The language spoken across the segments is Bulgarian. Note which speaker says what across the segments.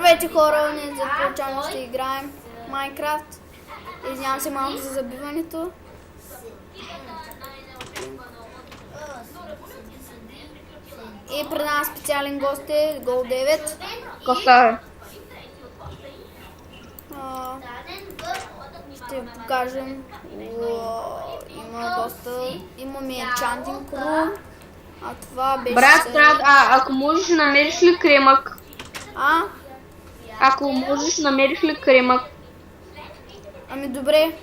Speaker 1: Здравейте хора, ние започваме ще играем Майнкрафт. Извинявам се малко за забиването. И пред нас специален гост е Гол 9.
Speaker 2: Коста
Speaker 1: Ще покажем. Има доста. Имаме Enchanting Room. А това беше...
Speaker 2: Брат, ако можеш намериш ли кремък? Ако можеш намериш ли кремък?
Speaker 1: Ами добре.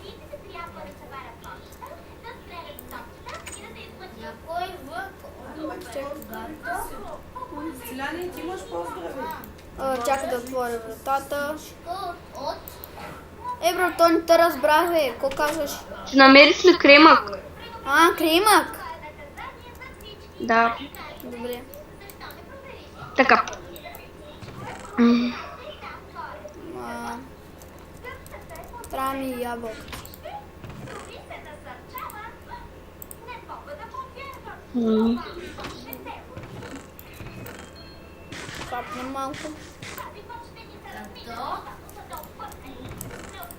Speaker 3: Селяне, ти имаш поздрави.
Speaker 1: Чакай да отворя вратата. Брат, той не те разбрах, бе. Какво казваш?
Speaker 2: Ще намериш ли кремък?
Speaker 1: Кремък?
Speaker 2: Да.
Speaker 1: Добре.
Speaker 2: Така.
Speaker 1: Трябва ми ябълка. Капнем малко.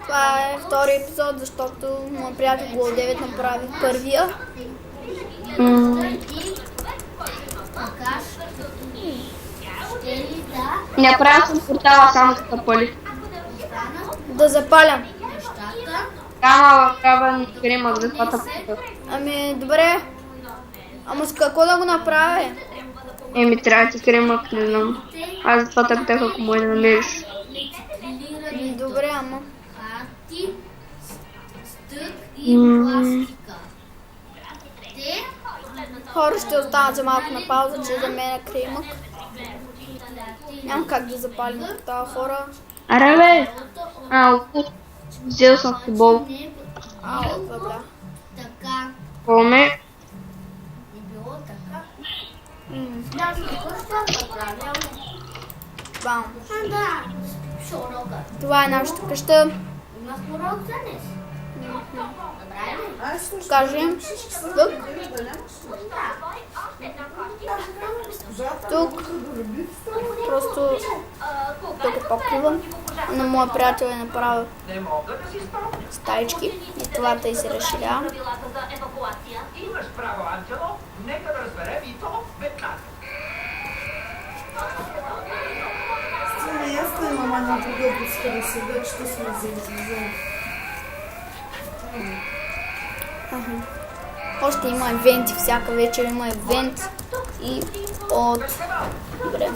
Speaker 1: Това е втори епизод, защото моят приятел Гол 9 направи първия.
Speaker 2: Направя съм портала само за пали.
Speaker 1: Да запалям.
Speaker 2: Трябва кремък за това тъпото.
Speaker 1: Ами добре. Ама с какво да го направя?
Speaker 2: Трябва ти кремък, не знам. Аз за това тъптах, ако може да намериш.
Speaker 1: Добре, ама. Хора ще останат за малко на пауза, че да мене кремък. Няма как да запалим това, хора.
Speaker 2: Аре бе! Взел съм футбол.
Speaker 1: Добре.
Speaker 2: Поме.
Speaker 1: Бам. Това е нашата къща. Покажем. Тук. Просто тук е покрива. На моя приятел е направил стаички. И това тъй се разширява.
Speaker 3: Ясно е, мама на друга пуска да седа, че сме взели.
Speaker 1: Още има евенти, всяка вечер има евент и от... Добре.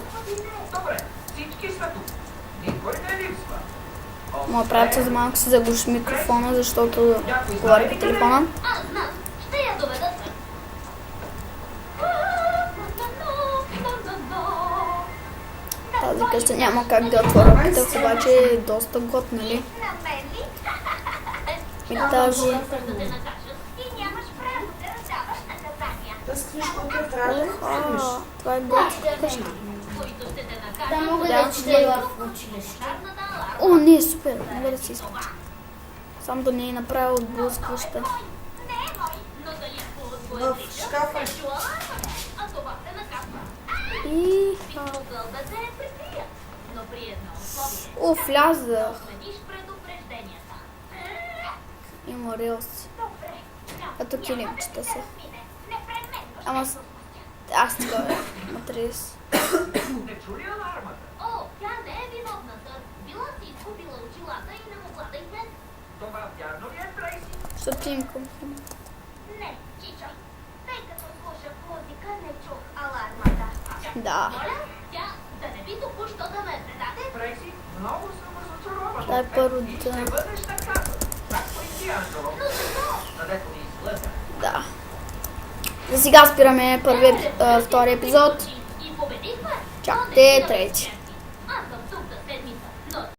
Speaker 1: Моя приятел за малко си заглуши микрофона, защото говори по телефона. Тази къща няма как да отворя питах, обаче е доста год, нали? И тази... Това е готска къща.
Speaker 4: Да мога да чета в училище.
Speaker 1: Не, супер, мога да си изкача. Само да не е направил отблъскваща.
Speaker 3: В шкафа.
Speaker 1: Влязах. Има релси. Ето килимчета са. Ама аз така матрис.
Speaker 5: Не чули алармата? Тя не е виновната. Била си изгубила очилата и не могла да излезе. Това вярно ли е, Трейси?
Speaker 1: Сотинко.
Speaker 5: Не, Чичо. Тъй като слушах музика, не чух алармата.
Speaker 1: Да.
Speaker 5: Моля, тя да не би току-що да ме предаде. Трейси, много съм разочарована.
Speaker 1: Това е първо да...
Speaker 5: Не бъдеш така. Както и ти, Анджело. Но защо? Където ни излъзна.
Speaker 1: Да. За сега спираме втори епизод. Чакайте трети.